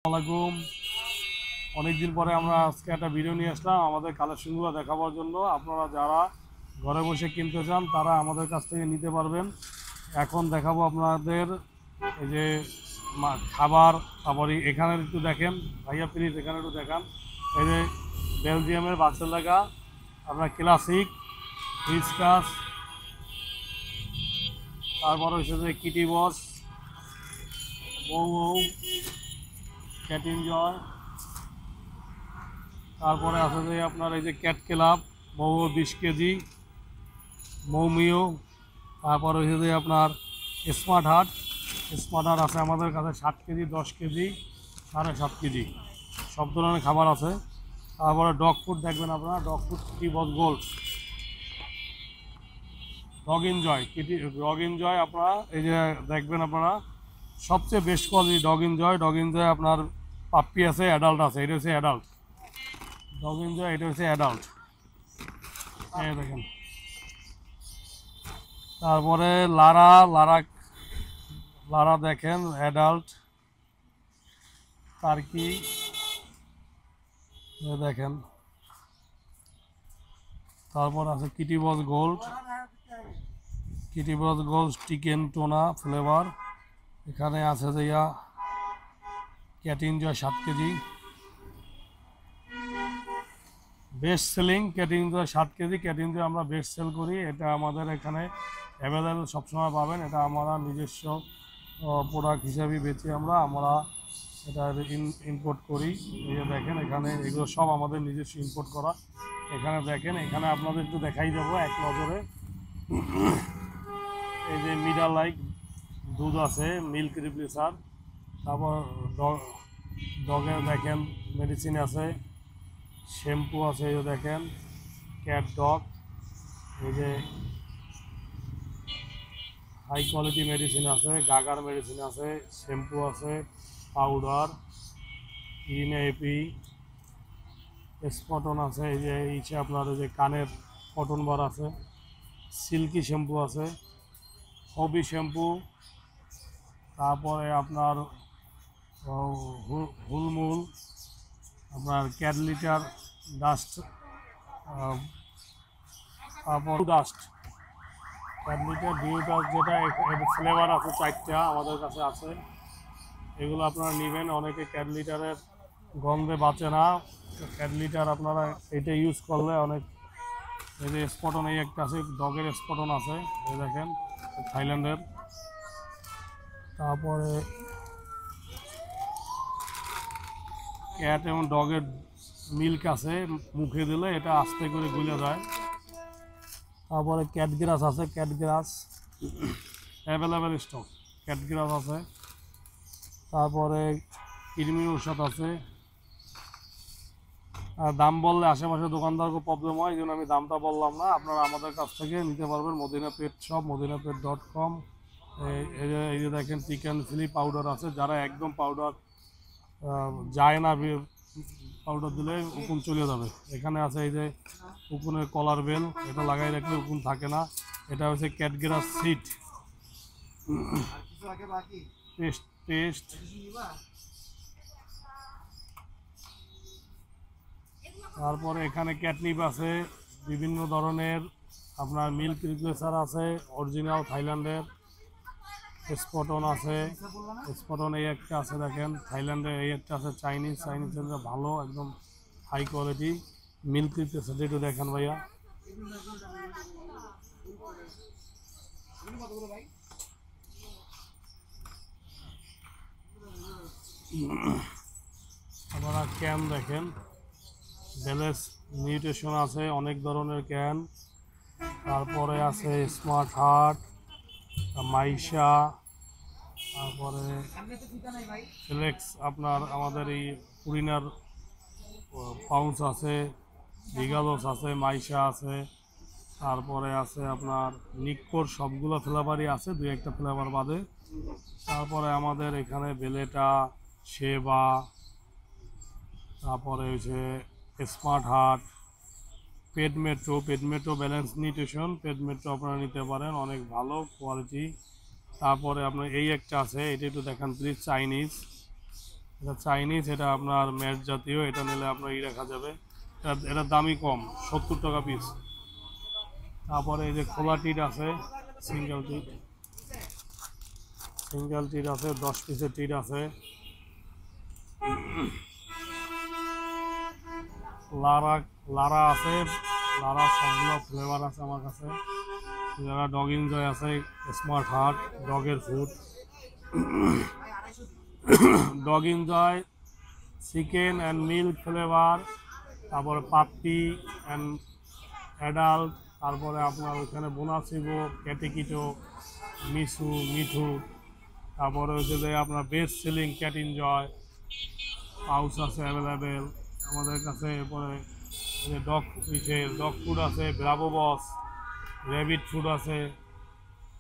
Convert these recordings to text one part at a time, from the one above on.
আলাইকুম। অনেকদিন পরে আমরা আজকে একটা ভিডিও নিয়ে আসলাম আমাদের কালেকশনগুলো দেখাবার জন্য। আপনারা যারা ঘরে বসে কিনতে চান তারা আমাদের কাছ থেকে নিতে পারবেন। এখন দেখাবো আপনাদের এই যে খাবার। তারপরে এখানে একটু দেখেন ভাইয়া, প্লিজ এখানে একটু দেখান। এই যে বেলজিয়ামের বাচ্চার লাগা আপনার ক্লাসিক হুইস্কাস, তারপরে হচ্ছে যে কিটি বস, বউ, ক্যাট এনজয়, তারপরে আছে যে আপনার এই যে ক্যাট ক্লাব বউ 20 কেজি, মৌমিও, তারপরে হচ্ছে যে আপনার স্মার্ট হার্ট আছে আমাদের কাছে 7 কেজি, 10 কেজি, 7.5 কেজি সব ধরনের খাবার আছে। তারপরে ডগ ফুড দেখবেন আপনারা, ডগ ফুড কিটি বস গোল্ড, ডগ এনজয় আপনারা এই যে দেখবেন আপনারা সবচেয়ে বেস্ট কোয়ালিটি ডগ এনজয় আপনার পাপ্পি আছে, অ্যাডাল্ট আছে। এটা হচ্ছে অ্যাডাল্ট ডগ এনজয়, এটা হচ্ছে অ্যাডাল্ট, এই দেখেন। তারপরে লারা দেখেন অ্যাডাল্ট টার্কি দেখেন। তারপর আছে কিটি বস গোল্ড চিকেন টোনা ফ্লেভার। এখানে আছে যে cat enjoy 7 KG, best selling cat enjoy 7 KG. Cat enjoy আমরা বেস্ট সেল করি, এটা আমাদের এখানে অ্যাভেলেবেল সবসময় পাবেন। এটা আমরা নিজস্ব প্রোডাক্ট হিসাবে বেচি, আমরা এটা ইম্পোর্ট করি। এই যে দেখেন এখানে এগুলো সব আমাদের নিজস্ব ইম্পোর্ট করা। এখানে দেখেন, এখানে আপনাদের একটু দেখাই দেবো এক নজরে। এই যে মিডাল লাইক দুধ আছে, মিল্ক রিপ্লেসার। তারপর ডগের দেখেন মেডিসিন আছে, শ্যাম্পু আছে, এই যে দেখেন ক্যাট ডগ। এই যে হাই কোয়ালিটি মেডিসিন আছে, গাগার মেডিসিন আছে, শ্যাম্পু আছে, পাউডার, ইনএপি, স্পটন আছে। এই যে ইচ্ছে আপনার এই যে কানের কটন বার আছে, সিল্কি শ্যাম্পু আছে, হবি শ্যাম্পু। তারপরে আপনার হুলমুল, আপনার ক্যাডলিটার ডাস্ট, তারপর ক্যাডলিটার ডিউ ডাস্ট, যেটা ফ্লেভার আছে 4টা আমাদের কাছে আছে। এগুলো আপনারা নেবেন। অনেকে ক্যাডলিটারের গন্ধে বাঁচে না, ক্যাডলিটার আপনারা এটা ইউজ করলে অনেক। এই যে স্পটন, এই একটা আছে ডগের স্পটন আছে, এই দেখেন থাইল্যান্ডের। তারপরে ক্যাট এবং ডগের মিল্ক আছে, মুখে দিলে এটা আস্তে করে গুলে যায়। তারপরে ক্যাটগ্রাস আছে, ক্যাটগ্রাস অ্যাভেলেবেল স্টক, ক্যাটগ্রাস আছে। তারপরে কৃমির ঔষধ আছে। আর দাম বললে আশেপাশে দোকানদারকে প্রবলেম হয়, এই জন্য আমি দামটা বললাম না। আপনারা আমাদের কাছ থেকে নিতে পারবেন। Madina pet shop, modinapet.com। এই যে দেখেন চিকেন চিলি পাউডার আছে, যারা একদম পাউডার যায় না, পাউডার দিলে উকুন চলে যাবে। এখানে আছে এই যে উকুনের কলার বেল, এটা লাগাই রাখলে উকুন থাকে না। এটা হচ্ছে ক্যাটগ্রাস সিড পেস্ট। তারপরে এখানে ক্যাটনিপ আছে বিভিন্ন ধরনের, আপনার মিল্ক রিপ্লেসার আছে অরিজিনাল থাইল্যান্ডের, স্পটন আছে, স্পটন এই একটা আছে দেখেন থাইল্যান্ডের, এই একটা আছে চাইনিজের ভালো একদম হাই কোয়ালিটি মিল্ক রিপ্লেসার। একটু দেখেন ভাইয়া। আপনারা ক্যান দেখেন, ব্যালেন্স নিউট্রিশন আছে অনেক ধরনের ক্যান। তারপরে আছে স্মার্ট হার্ট, মাইশা, তারপরে ফ্লেক্স, আপনার আমাদের এই পুরিনার পাউন্স আছে, রিগালোস আছে, মাইশা আছে। তারপরে আছে আপনার নিক্কোর, সবগুলো ফ্লেভারই আছে, 2-1টা ফ্লেভার বাদে। তারপরে আমাদের এখানে বেলেটা, সেবা, তারপরে হচ্ছে স্মার্ট হার্ট, পেডমেট্রো ব্যালেন্স নিউট্রিশন, পেডমেট্রো আপনারা নিতে পারেন, অনেক ভালো কোয়ালিটি। তারপরে আপনার এই একটা আছে, এটা একটু দেখান প্লিজ, চাইনিজ এটা চাইনিজ, এটা আপনার ম্যাট জাতীয়, এটা নিলে আপনার রাখা যাবে। এটার দামই কম, 70 টাকা পিস। তারপরে এই যে খোলা টিট আছে, সিঙ্গেল টিট আছে, 10 পিসের টিট আছে। লারা আছে, লারা সবগুলো ফ্লেভার আছে আমার কাছে। যারা ডগ এনজয় আছে, স্মার্ট হার্ট ডগের food, dog enjoy chicken and milk flavour, তারপরে পাপ্পি অ্যান্ড অ্যাডাল্ট, তারপরে আপনার ওইখানে বোনাসিগো, ক্যাটিকিটো, মিঠু, তারপরে হচ্ছে যে আপনার best selling cat enjoy pouch আছে অ্যাভেলেবেল আমাদের কাছে। এরপরে ডগ ফুড আছে, ব্রাভো বস, র্যাবিট ফুড আছে,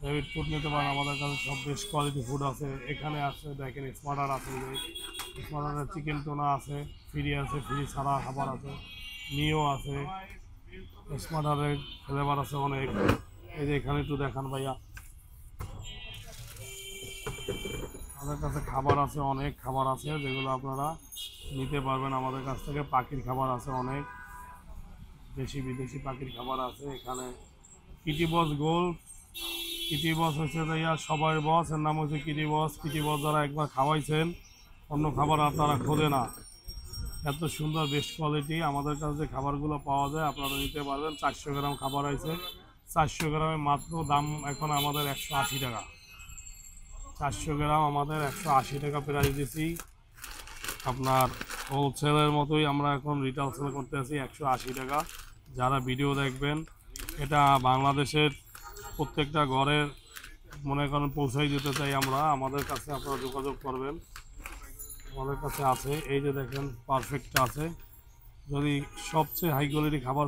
র্যাবিট ফুড নিতে পারেন আমাদের কাছে, সব বেস্ট কোয়ালিটি ফুড আছে। এখানে আছে দেখেন স্মার্টার আছে, স্মার্টারের চিকেন টোনা আছে, ফ্রি আছে, ফ্রি ছাড়া খাবার আছে, নিও আছে, স্মার্টারের ফ্লেভার আছে অনেক। এই যে এখানে একটু দেখান ভাইয়া, আমাদের কাছে খাবার আছে, অনেক খাবার আছে যেগুলো আপনারা নিতে পারবেন আমাদের কাছ থেকে। পাখির খাবার আছে অনেক, দেশি বিদেশি পাখির খাবার আছে এখানে। কিটি বস গোল্ড, কিটি বস হচ্ছে ভাইয়া সবার বস, এর নাম হচ্ছে কিটি বস। কিটি বস যারা একবার খাওয়াইছেন অন্য খাবার আর তারা খোঁজে না, এত সুন্দর বেস্ট কোয়ালিটি আমাদের কাছে যে খাবারগুলো পাওয়া যায় আপনারা নিতে পারবেন। 400 গ্রাম খাবার আছে, 400 গ্রামে মাত্র দাম এখন আমাদের 180 টাকা। 400 গ্রাম আমাদের 180 টাকা প্রাইস দিচ্ছি। আপনার হোলসেলের মতোই আমরা এখন রিটেল সেল করতে আছি 180 টাকা। যারা ভিডিও দেখবেন, এটা বাংলাদেশের প্রত্যেকটা ঘরের মনে করেন পৌঁছাই দিতে চাই আমরা, আমাদের কাছে আপনারা যোগাযোগ করবেন, আমাদের কাছে আছে। এই যে দেখেন পারফেক্টটা আছে, যদি সবচেয়ে হাই কোয়ালিটি খাবার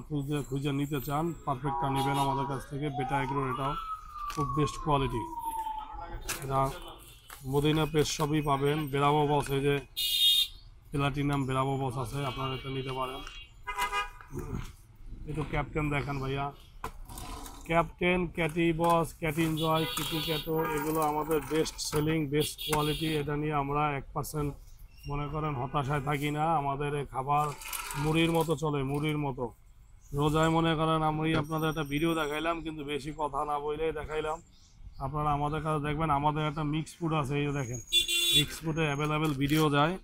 খুঁজে নিতে চান পারফেক্টটা নেবেন আমাদের কাছ থেকে। বেটা এগ্রোর এটাও খুব বেস্ট কোয়ালিটি, এটা মদিনা পেস্ট সবই পাবেন। ব্রাভো বস, এই যে প্লাটিনাম ব্রাভো বস আছে, আপনারা এটা নিতে পারেন। একটু ক্যাপ্টেন দেখেন ভাইয়া, ক্যাপ্টেন, ক্যাটি বস, ক্যাট এনজয়, কিটি ক্যাটো, এগুলো আমাদের বেস্ট সেলিং বেস্ট কোয়ালিটি। এটা নিয়ে আমরা 1% মনে করেন হতাশায় থাকি না। আমাদের এই খাবার মুড়ির মতো চলে, মুড়ির মতো। রোজায় মনে করেন আমি আপনাদের একটা ভিডিও দেখাইলাম, কিন্তু বেশি কথা না বলেই দেখাইলাম। আপনারা আমাদের কাছে দেখবেন, আমাদের একটা মিক্স ফুড আছে, এই যে দেখেন মিক্স ফুডে অ্যাভেলেবেল ভিডিও যায়।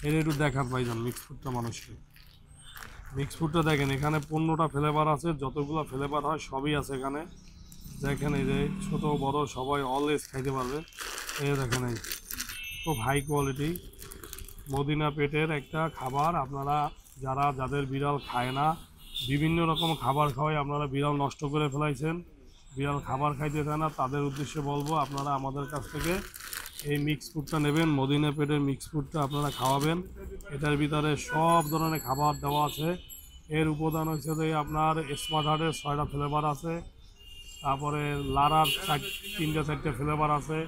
এটা একটু দেখান ভাইজান মিক্স ফুডটা মানুষকে। মিক্স ফুডটা দেখেন, এখানে 15টা ফ্লেভার আছে, যতগুলো ফ্লেভার হয় সবই আছে এখানে। দেখেন এই যে ছোট বড় সবাই অলওয়েজ খাইতে পারবে। এই দেখেন এই খুব হাই কোয়ালিটি মদিনা পেটের একটা খাবার। আপনারা যাদের বিড়াল খায় না, বিভিন্ন রকম খাবার খাওয়াই আপনারা বিড়াল নষ্ট করে ফেলাইছেন, বিড়াল খাবার খাইতে চায় না, তাদের উদ্দেশ্যে বলবো আপনারা আমাদের কাছ থেকে এই মিক্স ফুডটা নেবেন। মদিনা পেটের মিক্স ফুডটা আপনারা খাওয়াবেন। এটার ভিতরে সব ধরনের খাবার দেওয়া আছে। এর উপাদান হচ্ছে যে আপনার স্মার্ট হার্টের 6টা ফ্লেভার আছে, তারপরে লারার 3-4টে ফ্লেভার আছে,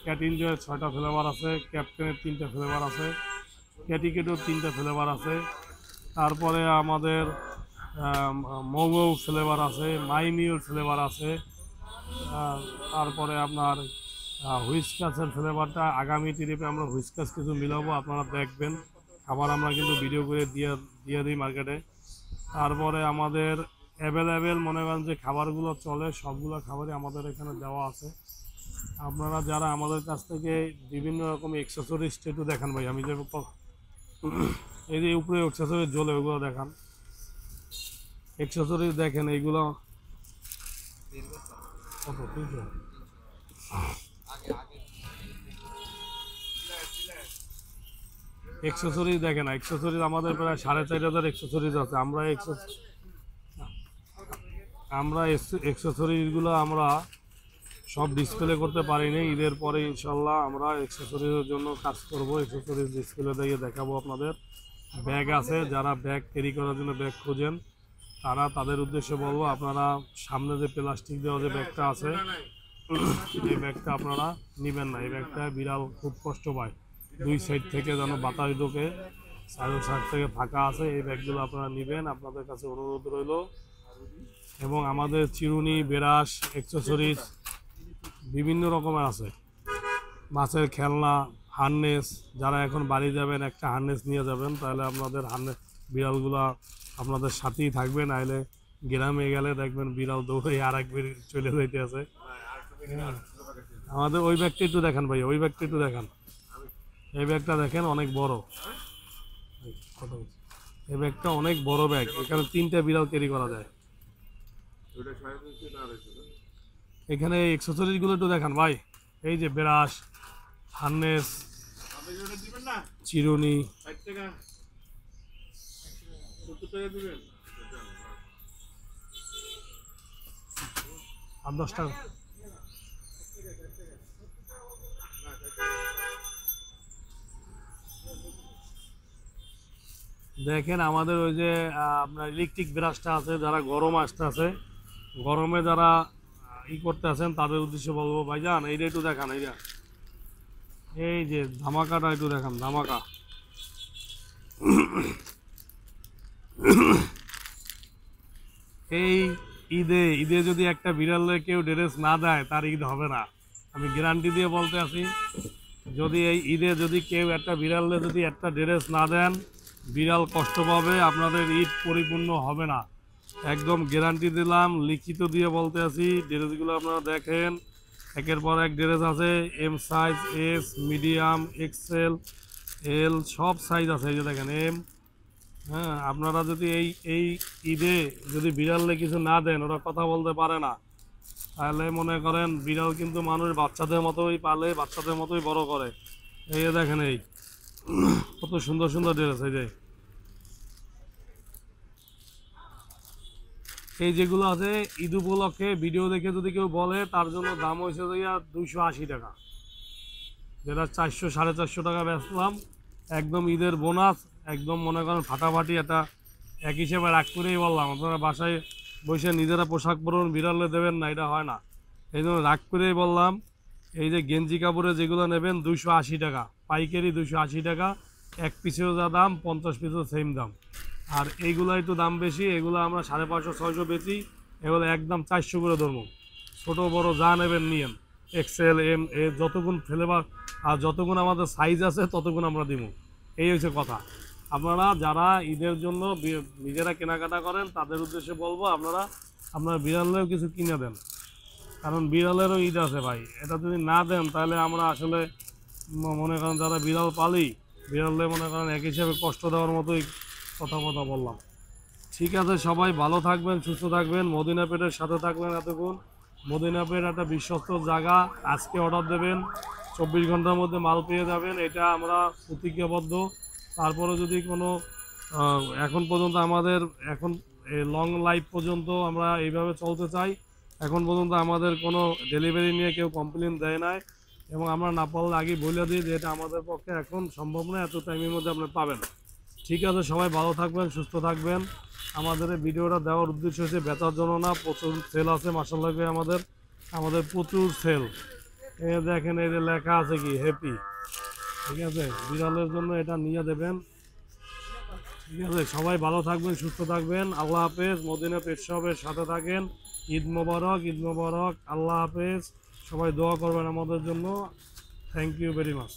ক্যাট এনজয়ের 6টা ফ্লেভার আছে, ক্যাপ্টেনের 3টে ফ্লেভার আছে, ক্যাটিকেটের 3টে ফ্লেভার আছে, তারপরে আমাদের মৌ ফ্লেভার আছে, মাইমিউর ফ্লেভার আছে, তারপরে আপনার হুইস্কাসের ফ্লেভারটা আগামী ট্রিপে আমরা হুইস্কাস কিছু মিলাবো, আপনারা দেখবেন। খাবার আমরা কিন্তু ভিডিও করে দিয়ে দিই মার্কেটে। তারপরে আমাদের অ্যাভেলেবেল মনে করেন যে খাবারগুলো চলে, সবগুলো খাবারই আমাদের এখানে দেওয়া আছে। আপনারা যারা আমাদের কাছ থেকে বিভিন্ন রকম এক্সেসরিজ একটু দেখান ভাই, আমি যে এই যে উপরে এক্সেসরিজ জ্বলে ওগুলো দেখান, এক্সেসরিজ দেখেন এইগুলো কত ঠিক আছে। এক্সেসরিজ দেখেন, এক্সেসরিজ আমাদের প্রায় 4500 এক্সেসরিজ আছে। আমরা এক্সেসরিজগুলো আমরা সব ডিসপ্লে করতে পারিনি, ঈদের পরে ইনশাল্লাহ আমরা এক্সেসরিজের জন্য কাজ করব, এক্সেসরিজ ডিসপ্লে দিয়ে দেখাবো আপনাদের। ব্যাগ আছে, যারা ব্যাগ ক্যারি করার জন্য ব্যাগ খোঁজেন তাদের উদ্দেশ্যে বলবো, আপনারা সামনে যে প্লাস্টিক দেওয়া যে ব্যাগটা আছে এই ব্যাগটা আপনারা নেবেন না। এই ব্যাগটা বিড়াল খুব কষ্ট পায়, 2 সাইড থেকে যেন বাতাস ঢোকে, সাইড থেকে ফাঁকা আছে, এই ব্যাগগুলো আপনারা নেবেন, আপনাদের কাছে অনুরোধ রইল। এবং আমাদের চিরুনি, ব্রাশ, অ্যাক্সেসরিজ বিভিন্ন রকমের আছে, মাছের খেলনা, হার্নেস, যারা এখন বাড়ি যাবেন একটা হার্নেস নিয়ে যাবেন, তাহলে আপনাদের হার্নেস বিড়ালগুলা আপনাদের সাথেই থাকবে, নাহলে গ্রামে গেলে দেখবেন বিড়াল দৌড়ে আর এক বের চলে যাইতে আছে। আমাদের ওই ব্যাগটা একটু দেখান ভাই, ওই ব্যাগটা একটু দেখান। এই ব্যাগটা দেখেন অনেক বড়, এই ব্যাগটা অনেক বড় ব্যাগ, এখানে 3টা বিড়াল ক্যারি করা যায়। এখানে এক্সেসরিজ গুলো একটু দেখান ভাই, এই যে ব্রাশ, হার্নেস, চিরুনি, আর 10 টাকা। দেখেন আমাদের ওই যে আপনার ইলেকট্রিক ব্রাশটা আছে, যারা গরম আসতে আছে, গরমে যারা করতে আছেন তাদের উদ্দেশ্যে বলবো ভাইজান এইটা একটু দেখান। এইটা এই যে ধামাকাটা একটু দেখান, ধামাকা। এই ঈদে যদি একটা বিড়ালে কেউ ড্রেস না দেয় তার ঈদ হবে না, আমি গ্যারান্টি দিয়ে বলতে আছি। যদি এই ঈদে যদি কেউ একটা বিড়ালে যদি একটা ড্রেস না দেন, বিড়াল কষ্ট পাবে, আপনাদের ঈদ পরিপূর্ণ হবে না, একদম গ্যারান্টি দিলাম, লিখিত দিয়ে বলতে আছি। ড্রেসগুলো আপনারা দেখেন, একের পর এক ড্রেস আছে, M size, S, medium, XL, L, সব সাইজ আছে। এই যে দেখেন এম। হ্যাঁ, আপনারা যদি এই ঈদে যদি বিড়ালে কিছু না দেন, ওরা কথা বলতে পারে না, তাহলে মনে করেন বিড়াল কিন্তু মানুষ বাচ্চাদের মতোই পালে, বাচ্চাদের মতোই বড় করে। এই যে দেখেন এই কত সুন্দর সুন্দর ড্রেস। এই যেগুলো আছে ঈদ উপলক্ষে ভিডিও দেখে যদি কেউ বলে, তার জন্য দাম হয়েছে 280 টাকা, যেটা 400 450 টাকা বেচলাম, একদম ঈদের বোনাস, একদম মনে করেন ফাটাফাটি। এটা এক হিসেবে রাগ করেই বললাম, আপনারা বাসায় বসে নিজেরা পোশাক পরুন, বিড়ালে দেবেন না, এটা হয় না, এই জন্য রাগ করেই বললাম। এই যে গেঞ্জি কাপড়ে যেগুলো নেবেন 280 টাকা পাইকারি, 280 টাকা, এক পিসেও যা দাম, 50 পিসেও সেম দাম। আর এইগুলো একটু দাম বেশি, এগুলো আমরা 550 600 বেচি, এগুলো একদম 400 করে ধরবো। ছোটো বড় যা নেবেন নিয়েন, এক্সেল, এম, এ, যতগুণ ফ্লেভার আর যতগুণ আমাদের সাইজ আছে ততগুণ আমরা দিব। এই হচ্ছে কথা। আপনারা যারা ঈদের জন্য নিজেরা কেনাকাটা করেন, তাদের উদ্দেশ্যে বলবো আপনারা আপনার বিড়ালেও কিছু কিনে দেন, কারণ বিড়ালেরও ঈদ আছে ভাই। এটা যদি না দেন তাহলে আমরা আসলে মনে করেন যারা বিড়াল পালি, বিড়ালে মনে করেন এক হিসাবে কষ্ট দেওয়ার মতোই কথা বললাম। ঠিক আছে, সবাই ভালো থাকবেন, সুস্থ থাকবেন, মদিনা পেটের সাথে থাকবেন এতক্ষণ। মদিনা পেট একটা বিশ্বস্ত জায়গা, আজকে অর্ডার দেবেন, 24 ঘন্টার মধ্যে মাল পেয়ে যাবেন, এটা আমরা প্রতিজ্ঞাবদ্ধ। তারপরে যদি কোনো এখন পর্যন্ত আমাদের এখন লং লাইফ পর্যন্ত আমরা এইভাবে চলতে চাই, এখন পর্যন্ত আমাদের কোনো ডেলিভারি নিয়ে কেউ কমপ্লেন দেয় নাই, এবং আমরা না পারলে আগে বলে দিই যে এটা আমাদের পক্ষে এখন সম্ভব নয়, এত টাইমের মধ্যে আপনি পাবেন। ঠিক আছে, সবাই ভালো থাকবেন, সুস্থ থাকবেন। আমাদের এই ভিডিওটা দেওয়ার উদ্দেশ্য হচ্ছে বেচার জন্য না, প্রচুর সেল আছে মাশাআল্লাহ, আমাদের প্রচুর সেল। এই দেখেন এই যে লেখা আছে কি হ্যাপি, ঠিক আছে, বিড়ালের জন্য এটা নিয়ে দেবেন। ঠিক আছে, সবাই ভালো থাকবেন, সুস্থ থাকবেন, আল্লাহ হাফেজ। মদিনা পেট শপের সাথে থাকেন। ঈদ মোবারক, ঈদ মোবারক, আল্লাহ হাফেজ। সবাই দোয়া করবেন আমাদের জন্য। Thank you very much.